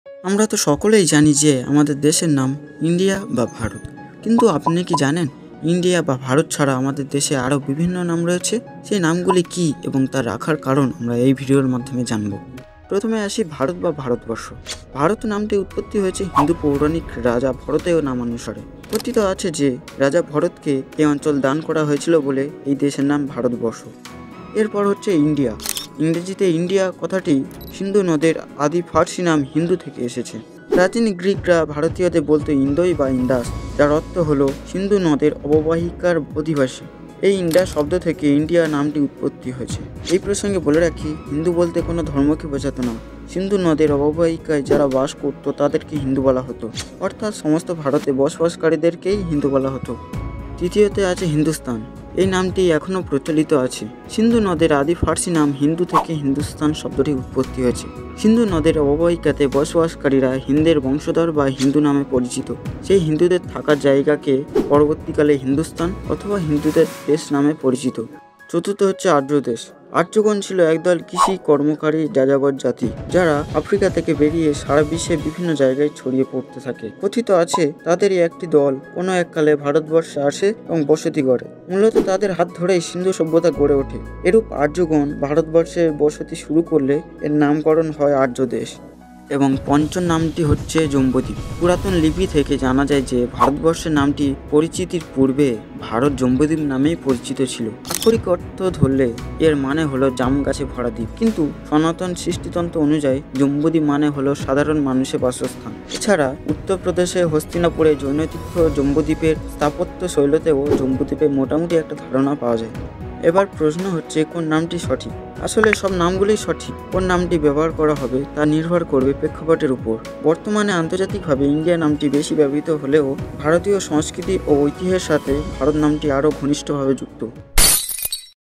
আমরা তো সকলেই জানি যে আমাদের দেশের নাম ইন্ডিয়া বা ভারত, কিন্তু আপনি কি জানেন ইন্ডিয়া বা ভারত ছাড়া আমাদের দেশে আরও বিভিন্ন নাম রয়েছে? সেই নামগুলি কি এবং তা রাখার কারণ আমরা এই ভিডিওর মাধ্যমে জানব। প্রথমে আসি ভারত বা ভারতবর্ষ। ভারত নামটি উৎপত্তি হয়েছে হিন্দু পৌরাণিক রাজা ভরতের নামানুসারে। কথিত আছে যে রাজা ভরতকে এই অঞ্চল দান করা হয়েছিল বলে এই দেশের নাম ভারতবর্ষ। এরপর হচ্ছে ইন্ডিয়া। ইংরেজিতে ইন্ডিয়া কথাটি সিন্ধু নদের আদি ফার্সি নাম হিন্দু থেকে এসেছে। প্রাচীন গ্রিকরা ভারতীয়দের বলতো ইন্দোই বা ইন্দাস, যার অর্থ হলো সিন্ধু নদের অববাহিকার অধিবাসী। এই ইন্ডাস শব্দ থেকে ইন্ডিয়া নামটি উৎপত্তি হয়েছে। এই প্রসঙ্গে বলে রাখি, হিন্দু বলতে কোনো ধর্মকে বোঝাতো না। সিন্ধু নদের অববাহিকায় যারা বাস করত তাদেরকে হিন্দু বলা হতো, অর্থাৎ সমস্ত ভারতে বসবাসকারীদেরকেই হিন্দু বলা হতো। তৃতীয়তে আছে হিন্দুস্তান। এই নামটি এখনও প্রচলিত আছে। সিন্ধু নদের আদি ফার্সি নাম হিন্দু থেকে হিন্দুস্তান শব্দটি উৎপত্তি হয়েছে। সিন্ধু নদের অববাহিকাতে বসবাসকারীরা হিন্দের বংশধর বা হিন্দু নামে পরিচিত। সেই হিন্দুদের থাকার জায়গাকে পরবর্তীকালে হিন্দুস্তান অথবা হিন্দুদের দেশ নামে পরিচিত। চতুর্থ হচ্ছে আর্য দেশ। আর্যগণ ছিল একদল কৃষি কর্মকারী যাযাবর জাতি, যারা আফ্রিকা থেকে বেরিয়ে সারা বিশ্বে বিভিন্ন জায়গায় ছড়িয়ে পড়তে থাকে। কথিত আছে তাদেরই একটি দল কোনো এককালে ভারতবর্ষে আসে এবং বসতি গড়ে। মূলত তাদের হাত ধরেই সিন্ধু সভ্যতা গড়ে ওঠে। এরূপ আর্যগণ ভারতবর্ষে বসতি শুরু করলে এর নামকরণ হয় আর্য দেশ। এবং পঞ্চম নামটি হচ্ছে জম্বুদ্বীপ। পুরাতন লিপি থেকে জানা যায় যে ভারতবর্ষের নামটি পরিচিতির পূর্বে ভারত জম্বুদ্বীপ নামেই পরিচিত ছিল। আক্ষরিক অর্থ ধরলে এর মানে হলো জাম গাছে ভরা দ্বীপ, কিন্তু সনাতন সৃষ্টিতন্ত্র অনুযায়ী জম্বুদ্বীপ মানে হলো সাধারণ মানুষের বাসস্থান। এছাড়া উত্তরপ্রদেশে হস্তিনাপুরে জৈনতীর্থ জম্বুদ্বীপের স্থাপত্য শৈলীতেও জম্বুদ্বীপের মোটামুটি একটা ধারণা পাওয়া যায়। এবার প্রশ্ন হচ্ছে কোন নামটি সঠিক। আসলে সব নামগুলোই সঠিক, কোন নামটি ব্যবহার করা হবে তা নির্ভর করবে প্রেক্ষাপটের উপর। বর্তমানে আন্তর্জাতিকভাবে ইন্ডিয়া নামটি বেশি ব্যবহৃত হলেও ভারতীয় সংস্কৃতি ও ঐতিহ্যের সাথে ভারত নামটি আরও ঘনিষ্ঠভাবে যুক্ত।